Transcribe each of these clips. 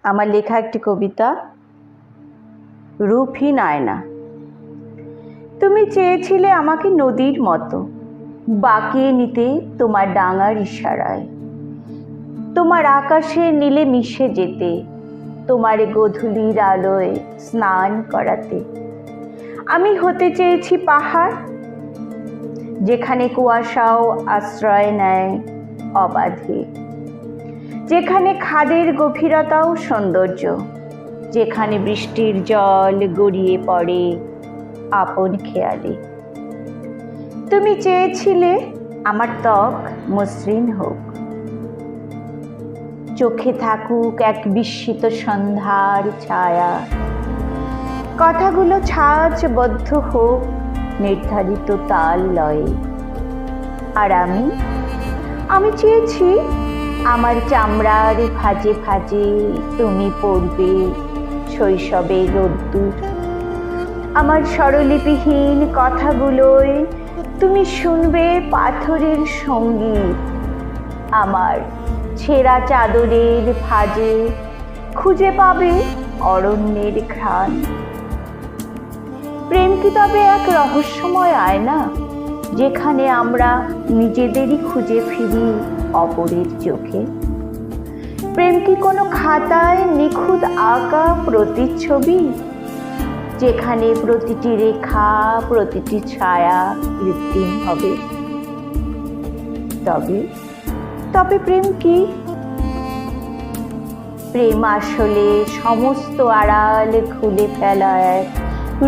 আমার লেখা একটি কবিতা, রূপহীন আয়না। তুমি চেয়েছিলে আমাকে নদীর মতো বাঁকিয়ে নিতে তোমার ডাঙার ইশারায়, তোমার আকাশের নীলে মিশে যেতে, তোমার গোধূলির আলোয় স্নান করাতে। আমি হতে চেয়েছি পাহাড়, যেখানে কুয়াশাও আশ্রয় নেয় অবাধে, যেখানে খাদের গভীরতাও সৌন্দর্য, যেখানে বৃষ্টির জল গড়িয়ে পড়ে আপন খেয়ালে। তুমি চেয়েছিলে আমার ত্বক মসৃণ হোক, চোখে থাকুক এক বিস্মিত সন্ধ্যার ছায়া, কথাগুলো ছাঁচবদ্ধ হোক নির্ধারিত তাল লয়ে। আর আমি চেয়েছি আমার চামড়ার ভাঁজে ভাঁজে তুমি পড়বে শৈশবের রোদ্দুর, আমার স্বরলিপিহীন কথাগুলোয় তুমি শুনবে পাথরের সঙ্গীত, আমার ছেঁড়া চাদরের ভাঁজে খুঁজে পাবে অরণ্যের ঘ্রাণ। প্রেম কি তবে এক রহস্যময় আয়না, যেখানে আমরা নিজেদেরই খুঁজে ফিরি অপরের চোখে? প্রেম কি কোনো খাতায় নিখুঁত আঁকা প্রতিচ্ছবি, যেখানে প্রতিটি রেখা প্রতিটি ছায়া কৃত্রিম হবে? তবে প্রেম কি? প্রেম আসলে সমস্ত আড়াল খুলে ফেলা এক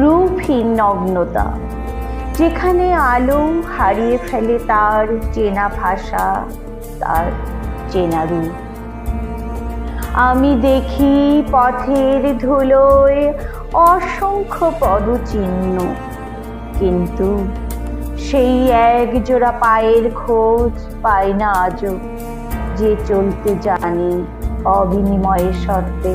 রূপহীন নগ্নতা, যেখানে আলো হারিয়ে ফেলে তার চেনা ভাষা, তার চেনা রূপ। আমি দেখি পথের ধুলোয় অসংখ্য পদচিহ্ন, কিন্তু সেই এক জোড়া পায়ের খোঁজ পায় না আজও, যে চলতে জানে অবিনিময়ের শর্তে।